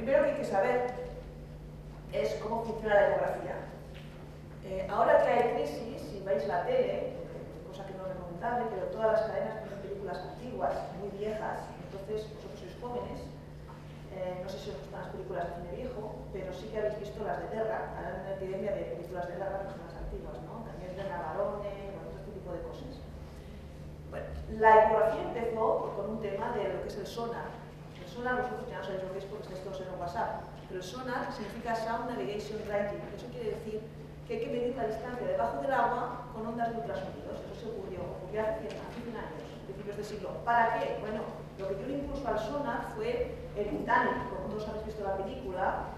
primero que hay que saber es cómo funciona la ecografía. Ahora que hay crisis, si veis la tele, cosa que no es recomendable, pero todas las cadenas ponen películas antiguas, muy viejas, entonces vosotros sois jóvenes, no sé si os gustan las películas de cine viejo, pero sí que habéis visto las de guerra. Ahora hay una epidemia de películas de guerra más antiguas, ¿no? También de Navarone, bueno, este tipo de cosas. Bueno, la ecografía empezó con un tema de lo que es el sonar. El sonar, vosotros ya no sabéis lo que es porque estáis todos en el WhatsApp, pero el sonar significa Sound Navigation Ranking. Eso quiere decir que hay que medir la distancia debajo del agua con ondas de ultrasonidos. Eso se ocurrió hace 100 años, principios del siglo. ¿Para qué? Bueno, lo que dio un impulso al sonar fue el Titanic. Como todos habéis visto la película,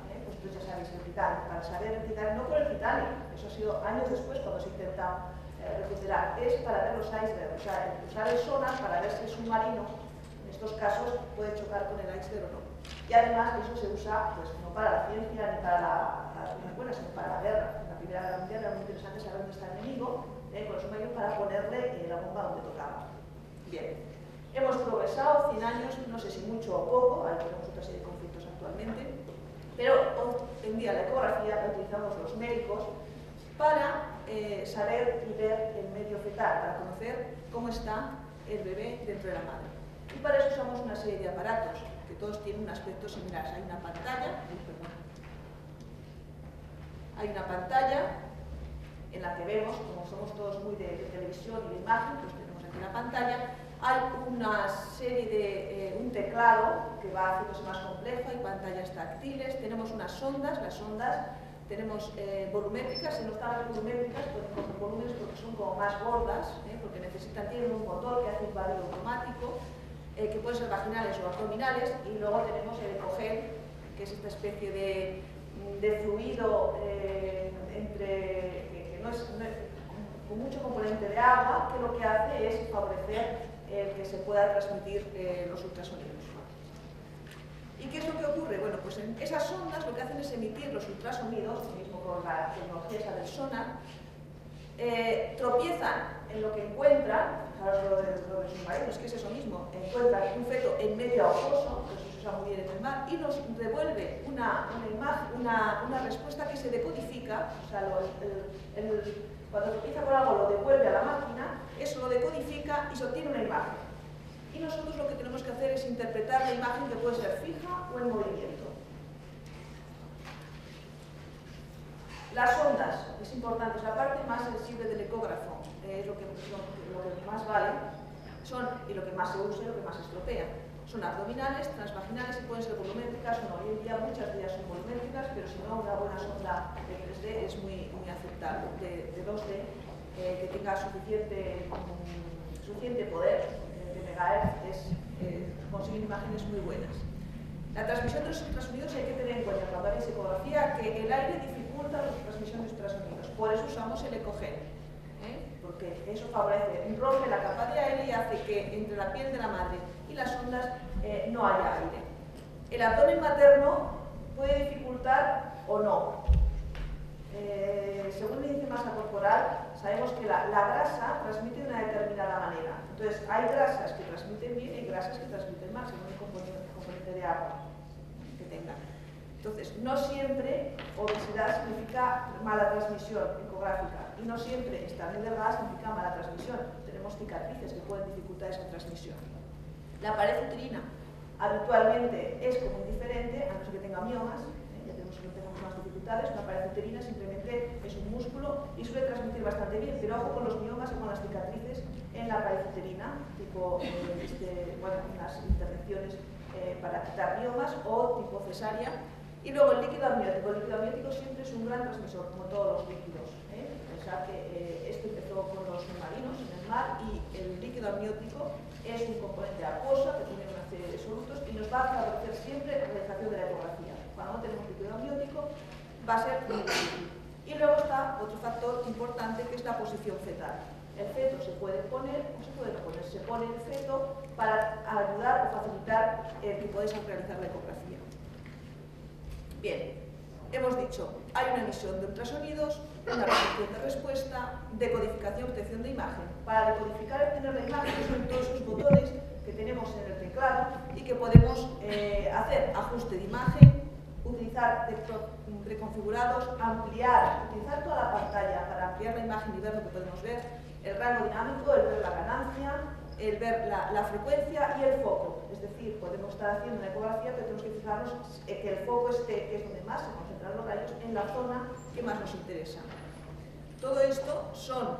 pues ya sabéis el Titanic. Para saber el Titanic, no por el Titanic, eso ha sido años después cuando se intenta recuperar, es para ver los icebergs, o sea, usar el sonar para ver si el submarino, en estos casos, puede chocar con el iceberg o no. Y además eso se usa, pues no para la ciencia ni para la buena, sino para la guerra. En la Primera Guerra Mundial era muy interesante saber dónde está el enemigo, con el submarino para ponerle la bomba donde tocaba. Bien, hemos progresado 100 años, no sé si mucho o poco, ahí tenemos otra serie de conflictos actualmente, pero hoy en día la ecografía la utilizamos los médicos para saber y ver el medio fetal, para conocer cómo está el bebé dentro de la madre. Y para eso usamos una serie de aparatos, que todos tienen un aspecto similar. Hay una pantalla, en la que vemos, como somos todos muy de televisión y de imagen, pues tenemos aquí la pantalla. Hay una serie de, un teclado que va haciéndose más complejo, hay pantallas táctiles, tenemos unas sondas, las sondas tenemos volumétricas, si no están las volumétricas, pues volúmenes porque son como más gordas, porque tienen un motor que hace un barrido automático, que pueden ser vaginales o abdominales, y luego tenemos el ecogel, que es esta especie de fluido que no es con mucho componente de agua, que lo que hace es favorecer que se pueda transmitir los ultrasonidos. ¿Y qué es lo que ocurre? Bueno, pues en esas ondas lo que hacen es emitir los ultrasonidos, lo mismo con la tecnología esa del sonar, tropiezan en lo que encuentran, lo de los submarinos, que es eso mismo, encuentran un feto en medio acuoso, que eso se usa muy bien en el mar, y nos devuelve una respuesta que se decodifica, o sea, cuando tropieza con algo lo devuelve a la máquina, eso lo decodifica y se obtiene una imagen. Y nosotros lo que tenemos que hacer es interpretar la imagen que puede ser fija o en movimiento. Las ondas, es importante, es la parte más sensible del ecógrafo, es lo que más vale, y lo que más se usa y lo que más se estropea. Son abdominales, transvaginales y pueden ser volumétricas, hoy en día muchas de ellas son volumétricas, pero si no, una buena sonda de 3D es muy aceptable, de 2D, que tenga suficiente poder de megahertz, conseguir imágenes muy buenas. La transmisión de los ultrasonidos hay que tener en cuenta cuando hagáis ecografía que el aire dificulta la transmisión de ultrasonidos, por eso usamos el ecogel, porque eso favorece, rompe la capa de aire y hace que entre la piel de la madre y las ondas no haya aire. El abdomen materno puede dificultar o no. Según el índice de masa corporal, sabemos que la grasa transmite de una determinada manera. Entonces, hay grasas que transmiten bien y grasas que transmiten mal, según el componente de agua que tengan. Entonces, no siempre obesidad significa mala transmisión ecográfica y no siempre estar muy delgada significa mala transmisión. Tenemos cicatrices que pueden dificultar esa transmisión. La pared uterina habitualmente es como indiferente, a no ser que tenga miomas, ya tenemos más dificultades. Una pared uterina simplemente es un músculo y suele transmitir bastante bien, pero ojo con los miomas y con las cicatrices en la pared uterina, tipo unas intervenciones para quitar miomas o tipo cesárea. Y luego el líquido amniótico. El líquido amniótico siempre es un gran transmisor, como todos los líquidos. Pensad que esto empezó con los submarinos en el mar y el líquido amniótico es un componente acuoso que tiene una serie de solutos y nos va a favorecer siempre la realización de la ecografía. Cuando no tenemos líquido amniótico va a ser muy difícil. Y luego está otro factor importante que es la posición fetal. El feto se puede poner o se puede no poner. Se pone el feto para ayudar o facilitar que podáis realizar la ecografía. Bien, hemos dicho, hay una emisión de ultrasonidos, una recepción de respuesta, decodificación, obtención de imagen. Para decodificar y obtener la imagen son todos esos botones que tenemos en el teclado y que podemos hacer ajuste de imagen, utilizar preconfigurados, ampliar, utilizar toda la pantalla para ampliar la imagen y ver lo que podemos ver, el rango dinámico, el ver la ganancia, el ver la frecuencia y el foco. Es decir, podemos estar haciendo una ecografía, pero tenemos que fijarnos que el foco esté, que es donde más se concentran los rayos, en la zona que más nos interesa. Todo esto son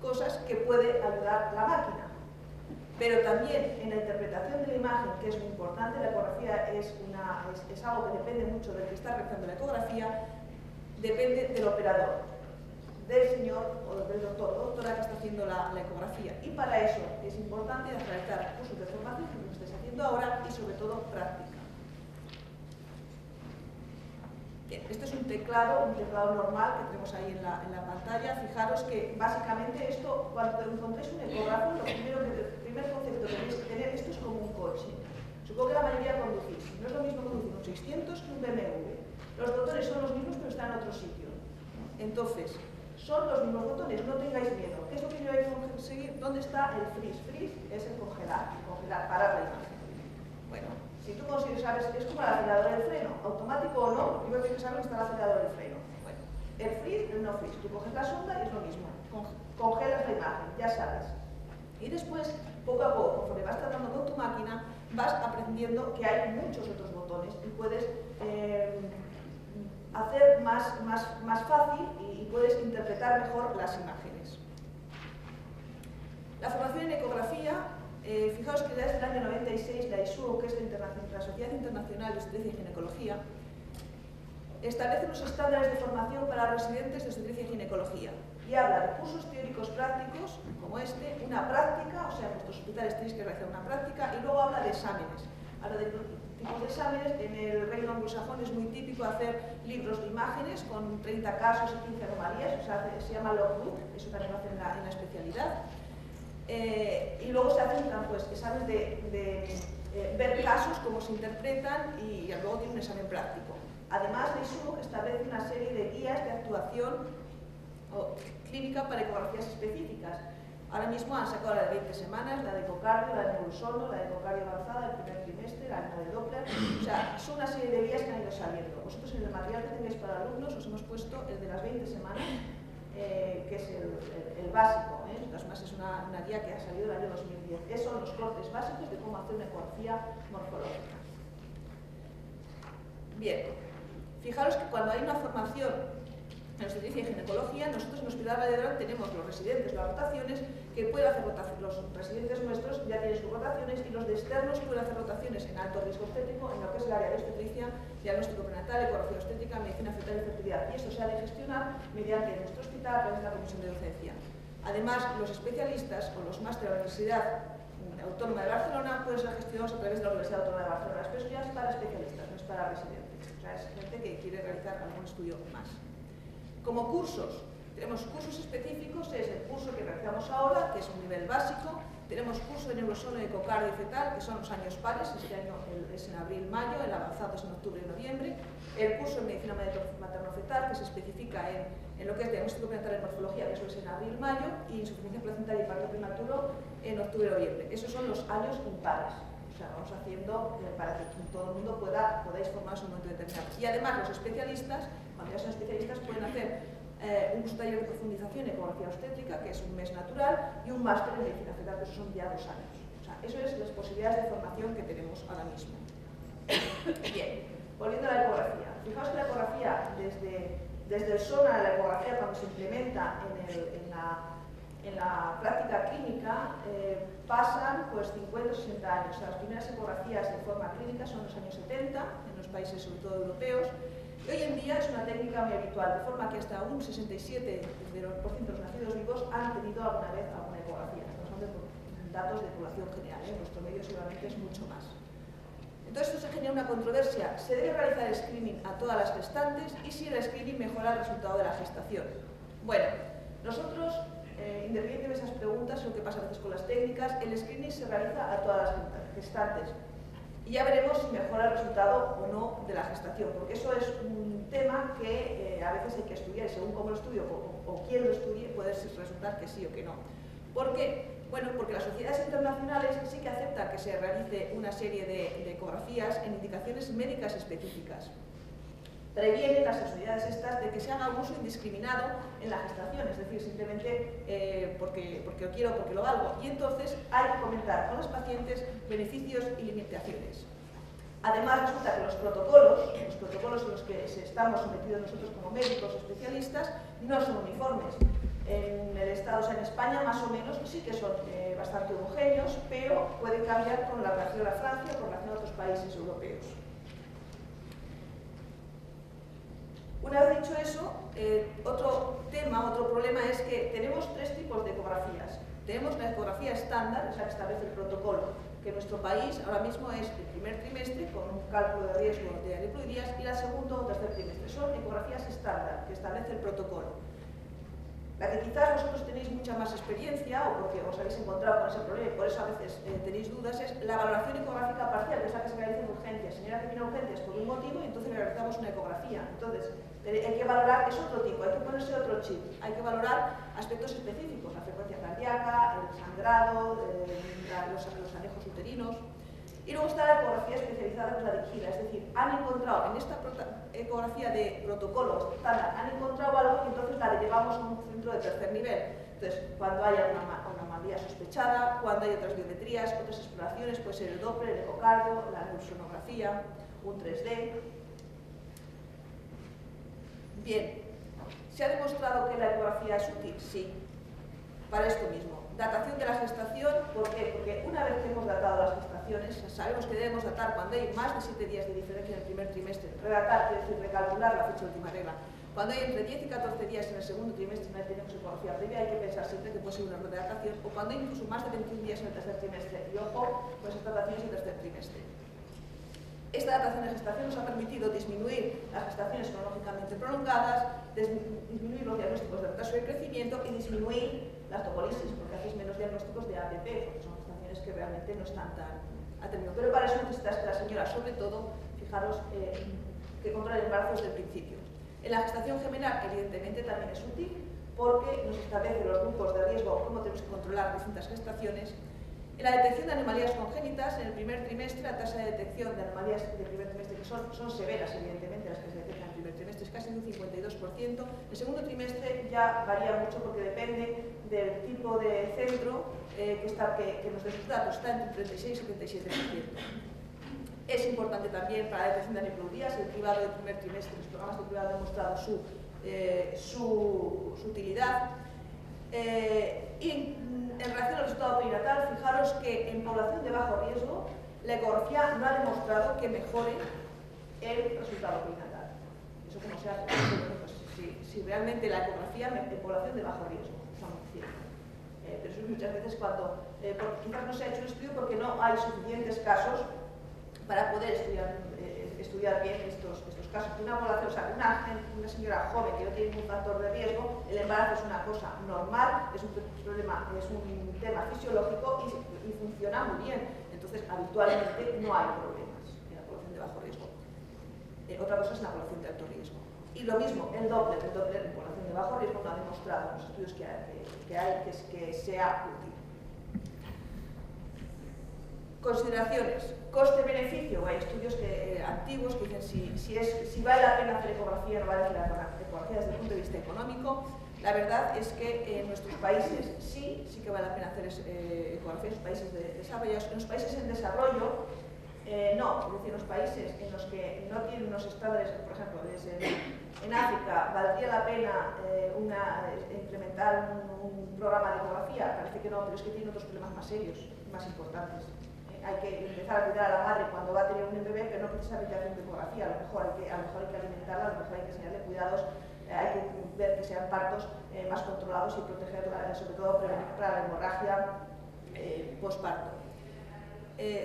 cosas que puede ayudar la máquina. Pero también en la interpretación de la imagen, que es muy importante, la ecografía es algo que depende mucho del que está realizando la ecografía, depende del operador, del señor o del doctor o doctora que está haciendo la ecografía. Y para eso es importante realizar cursos de formación, como estáis haciendo ahora, y sobre todo práctica. Bien, este es un teclado normal que tenemos ahí en la pantalla. Fijaros que básicamente esto, cuando encontréis un ecógrafo, el primer concepto que tenéis que tener, esto es como un coche. Supongo que la mayoría conducís. No es lo mismo conducir un 600 que un BMW. Los botones son los mismos, pero están en otro sitio. Entonces, son los mismos botones, no tengáis miedo. ¿Qué es lo que yo voy a conseguir? ¿Dónde está el freeze? Freeze es el congelar, parar la imagen. Bueno, si tú sabes, es como el acelerador del freno, automático o no, lo primero que tienes que saber es que está el acelerador del freno. Bueno, el freeze, el no freeze. Tú coges la sonda y es lo mismo. Congelas la imagen, ya sabes. Y después, poco a poco, conforme vas tratando con tu máquina, vas aprendiendo que hay muchos otros botones y puedes hacer más fácil y puedes interpretar mejor las imágenes. La formación en ecografía, fijaos que desde el año 96 la ISUO, que es la Sociedad Internacional de Obstetricia y Ginecología, establece unos estándares de formación para residentes de obstetricia y ginecología y habla de cursos teóricos prácticos, como este, una práctica, o sea, en nuestros hospitales tenéis que realizar una práctica, y luego habla de exámenes. Habla de tipos de exámenes. En el reino anglosajón es muy típico hacer libros de imágenes con 30 casos y 15 anomalías, o sea, se llama logbook, eso también lo hacen en la especialidad. Y luego se hacen pues, exámenes de ver casos, cómo se interpretan, y luego tiene un examen práctico. Además, la ISUO establece una serie de guías de actuación clínica para ecografías específicas. Ahora mismo han sacado la de 20 semanas, la de ecocardio, la de neurosono, la de ecocardio avanzada, el primer trimestre, la de Doppler. O sea, son una serie de guías que han ido saliendo. Vosotros en el material que tengáis para alumnos os hemos puesto el de las 20 semanas, que es el básico. Además es una guía que ha salido el año 2010. Esos son los cortes básicos de cómo hacer una ecografía morfológica. Bien, fijaros que cuando hay una formación en obstetricia y ginecología, nosotros en el Hospital Valladolid tenemos los residentes, las rotaciones, que pueden hacer rotaciones. Los residentes nuestros ya tienen sus rotaciones y los de externos pueden hacer rotaciones en alto riesgo obstétrico, en lo que es el área de obstetricia, diagnóstico prenatal, ecografía obstétrica, medicina fetal y fertilidad. Y eso se ha de gestionar mediante nuestro hospital a través de la comisión de docencia. Además, los especialistas o los másteres de la Universidad Autónoma de Barcelona pueden ser gestionados a través de la Universidad Autónoma de Barcelona. Pero eso ya es para especialistas, no es para residentes. O sea, es gente que quiere realizar algún estudio más. Como cursos, tenemos cursos específicos, es el curso que realizamos ahora, que es un nivel básico. Tenemos curso de neurosono y ecocardio y fetal, que son los años pares, este año es en abril-mayo, el avanzado es en octubre y noviembre. El curso de medicina materno-fetal, que se especifica en lo que es diagnóstico prenatal y morfología, que eso es en abril-mayo, y insuficiencia placentaria y parto prematuro en octubre-noviembre. Esos son los años impares. O sea, vamos haciendo para que todo el mundo podáis formarse en un momento determinado. Y además los especialistas, cuando ya son especialistas, pueden hacer un taller de profundización en ecografía obstétrica, que es un mes natural, y un máster en medicina fetal, que eso son ya 2 años. O sea, eso es las posibilidades de formación que tenemos ahora mismo. Bien, volviendo a la ecografía. Fijaos que la ecografía, desde el SONA, la ecografía cuando se implementa en la práctica clínica, pasan pues 50 o 60 años. O sea, las primeras ecografías de forma clínica son los años 70, en los países sobre todo europeos, y hoy en día es una técnica muy habitual, de forma que hasta un 67% de los nacidos vivos han tenido alguna vez alguna ecografía. Estamos hablando de datos de población general, en nuestro medio seguramente es mucho más. Entonces esto se genera una controversia. ¿Se debe realizar el screening a todas las gestantes y si el screening mejora el resultado de la gestación? Bueno, nosotros, independientemente de esas preguntas, lo que pasa a veces con las técnicas, el screening se realiza a todas las gestantes. Y ya veremos si mejora el resultado o no de la gestación, porque eso es un tema que a veces hay que estudiar y según cómo lo estudio o quién lo estudie puede resultar que sí o que no. ¿Por qué? Bueno, porque las sociedades internacionales sí que aceptan que se realice una serie de ecografías en indicaciones médicas específicas. previene las posibilidades estas de que se haga un uso indiscriminado en la gestación, es decir, simplemente porque lo quiero o porque lo valgo. Y entonces hay que comentar con los pacientes beneficios y limitaciones. Además, resulta que los protocolos en los que estamos sometidos nosotros como médicos especialistas no son uniformes. En el Estado, o sea, en España, más o menos, sí que son bastante homogéneos, pero pueden cambiar con relación a Francia o con relación a otros países europeos. Una vez dicho eso, otro problema es que tenemos tres tipos de ecografías. Tenemos la ecografía estándar, esa que establece el protocolo, que en nuestro país ahora mismo es el primer trimestre con un cálculo de riesgo de aneuploidías y la segundo o tercer trimestre. Son ecografías estándar que establece el protocolo. La que quizás vosotros tenéis mucha más experiencia o porque os habéis encontrado con ese problema y por eso a veces tenéis dudas es la valoración ecográfica parcial, que es la que se realiza en urgencias. Señora que tiene urgencias por un motivo y entonces le realizamos una ecografía. Entonces, hay que valorar, es otro tipo, hay que ponerse otro chip, hay que valorar aspectos específicos, la frecuencia cardíaca, el sangrado, los anejos uterinos. Y luego está la ecografía especializada, que es la dirigida, es decir, han encontrado en esta ecografía de protocolo estándar, han encontrado algo y entonces la llevamos a un centro de tercer nivel. Entonces, cuando haya una anomalía sospechada, cuando hay otras biometrías, otras exploraciones, puede ser el Doppler, el ecocardio, la neurosonografía, un 3D. Bien, ¿se ha demostrado que la ecografía es útil? Sí, para esto mismo. Datación de la gestación, ¿por qué? Porque una vez que hemos datado las gestaciones, sabemos que debemos datar cuando hay más de 7 días de diferencia en el primer trimestre. Redatar quiere decir recalcular la fecha última regla. Cuando hay entre 10 y 14 días en el segundo trimestre no tenemos ecografía previa, hay que pensar siempre que puede ser una redatación, o cuando hay incluso más de 21 días en el tercer trimestre. Y ojo, pues esta datación es el tercer trimestre. Esta datación de gestación nos ha permitido disminuir las gestaciones cronológicamente prolongadas, disminuir los diagnósticos de retraso de crecimiento y disminuir las tocolisis, porque hacéis menos diagnósticos de APP, porque son gestaciones que realmente no están tan atendidas. Pero para eso necesitas que la señora, sobre todo, fijaros, que controle el embarazo desde el principio. En la gestación gemelar, evidentemente, también es útil, porque nos establece los grupos de riesgo, cómo tenemos que controlar distintas gestaciones. En la detección de anomalías congénitas, en el primer trimestre, la tasa de detección de anomalías del primer trimestre, que son severas, evidentemente, las que se detectan en el primer trimestre, es casi de un 52%. El segundo trimestre ya varía mucho porque depende del tipo de centro que nos dé sus datos, está entre 36 y 77%. Es importante también para la detección de aneuploidías, el cribado del primer trimestre, los programas de cribado han demostrado su utilidad. Y en relación al resultado perinatal, fijaros que en población de bajo riesgo, la ecografía no ha demostrado que mejore el resultado perinatal. Eso como se hace, pues, si realmente la ecografía en población de bajo riesgo, estamos diciendo. Pero eso es muchas veces cuando, quizás no se ha hecho un estudio porque no hay suficientes casos para poder estudiar bien estos casos. Una población, o sea, una señora joven que no tiene ningún factor de riesgo, el embarazo es una cosa normal, es un tema fisiológico y funciona muy bien. Entonces, habitualmente no hay problemas en la población de bajo riesgo. Otra cosa es la población de alto riesgo. Y lo mismo, el Doppler en población de bajo riesgo no ha demostrado en los estudios que hay que sea útil. Consideraciones. Coste-beneficio. Hay estudios antiguos que dicen si vale la pena hacer ecografía o no vale la pena hacer ecografía desde el punto de vista económico. La verdad es que en nuestros países sí que vale la pena hacer ecografía en los países desarrollados. En los países en desarrollo, no. Es decir, en los países en los que no tienen unos estándares, por ejemplo, en África, ¿valdría la pena implementar un programa de ecografía? Parece que no, pero es que tienen otros problemas más serios, más importantes. Hay que empezar a cuidar a la madre cuando va a tener un bebé, pero no precisamente haciendo ecografía. A lo mejor hay que alimentarla, a lo mejor hay que enseñarle cuidados, hay que ver que sean partos más controlados y protegerla, sobre todo prevenir para la hemorragia postparto.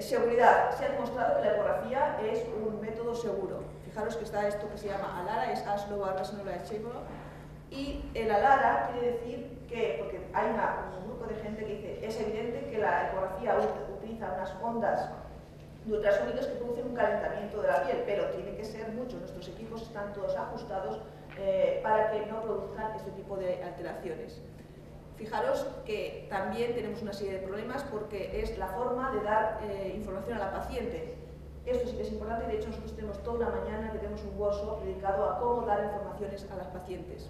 Seguridad. Se ha demostrado que la ecografía es un método seguro. Fijaros que está esto que se llama ALARA, es As Low Reasonable Achievable. Y el ALARA quiere decir que, porque hay un grupo de gente que dice, es evidente que la ecografía utiliza unas ondas de ultrasonidos que producen un calentamiento de la piel, pero tiene que ser mucho. Nuestros equipos están todos ajustados para que no produzcan este tipo de alteraciones. Fijaros que también tenemos una serie de problemas porque es la forma de dar información a la paciente. Esto sí que es importante, de hecho nosotros tenemos toda una mañana que tenemos un workshop dedicado a cómo dar informaciones a las pacientes.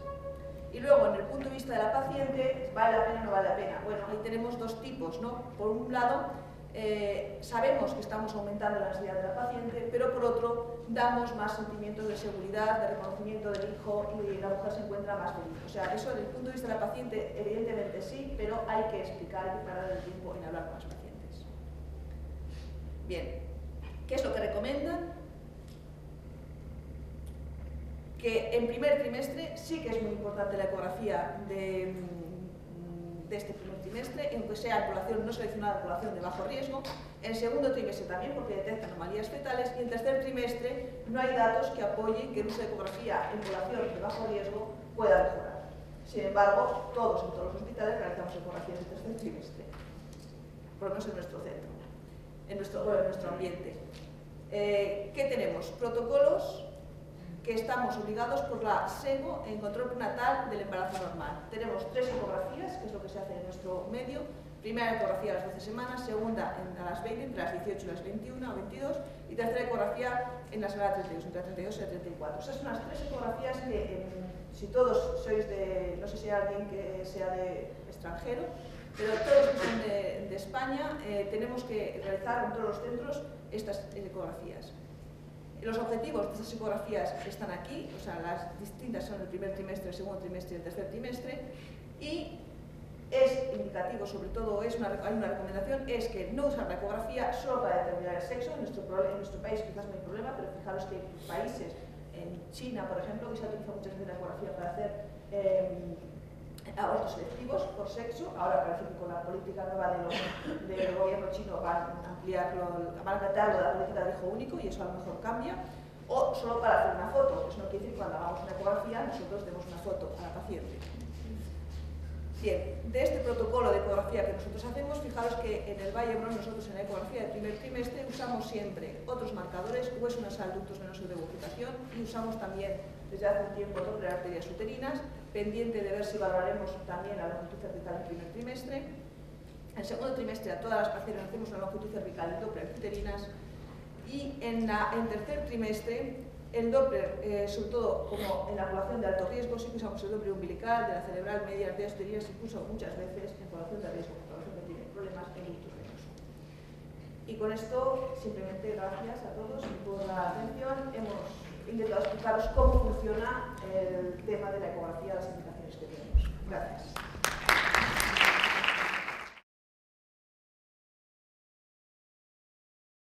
Y luego, en el punto de vista de la paciente, ¿vale la pena o no vale la pena? Bueno, ahí tenemos dos tipos, ¿no? Por un lado, sabemos que estamos aumentando la ansiedad de la paciente, pero por otro, damos más sentimientos de seguridad, de reconocimiento del hijo y la mujer se encuentra más feliz. O sea, eso desde el punto de vista de la paciente, evidentemente sí, pero hay que explicar, hay que parar el tiempo en hablar con las pacientes. Bien, ¿qué es lo que recomiendan? Que en primer trimestre sí que es muy importante la ecografía de este primer trimestre, aunque sea en población no seleccionada, población de bajo riesgo. En segundo trimestre también, porque detecta anomalías fetales. Y en tercer trimestre no hay datos que apoyen que el uso de ecografía en población de bajo riesgo pueda mejorar. Sin embargo, todos en todos los hospitales realizamos ecografías en tercer trimestre, por lo menos en nuestro centro, en nuestro ambiente. ¿Qué tenemos? Protocolos que estamos obligados por la SEGO en control prenatal del embarazo normal. Tenemos 3 ecografías, que es lo que se hace en nuestro medio. Primera ecografía a las 12 semanas, segunda a las 20, entre las 18 y las 21 o 22, y tercera ecografía en la semana 32, entre la 32 y la 34. Esas son las 3 ecografías que, si todos sois de, no sé si hay alguien que sea de extranjero, pero todos que son de España, tenemos que realizar en todos los centros estas ecografías. Los objetivos de estas ecografías están aquí, o sea, las distintas son el primer trimestre, el segundo trimestre y el tercer trimestre, y es indicativo, sobre todo, hay una recomendación, es que no usar la ecografía solo para determinar el sexo. En nuestro país quizás no hay problema, pero fijaros que hay países, en China, por ejemplo, que se utiliza muchas veces la ecografía para hacer abortos selectivos por sexo. Ahora parece que con la política nueva del gobierno chino van a ampliarlo, van a tratarlo de la política del hijo único y eso a lo mejor cambia. O solo para hacer una foto, eso no quiere decir que cuando hagamos una ecografía nosotros demos una foto a la paciente. Bien, de este protocolo de ecografía que nosotros hacemos, fijaros que en el Valle Bron nosotros en la ecografía del primer trimestre usamos siempre otros marcadores, hueso nasal, ductos venosos de vegetación, y usamos también desde hace un tiempo Doppler arterias uterinas, pendiente de ver si valoraremos también la longitud cervical en primer trimestre. En segundo trimestre a todas las pacientes hacemos una longitud cervical y Doppler uterinas, y en tercer trimestre el Doppler, sobre todo como en la población de alto riesgo, sí que usamos el Doppler umbilical, de la cerebral, media, arterias uterinas, incluso muchas veces en población de riesgo, población que tiene problemas en ductus venosos. Y con esto, simplemente gracias a todos por la atención. Hemos intentado explicaros cómo funciona el tema de la ecografía, las indicaciones que tenemos. Gracias.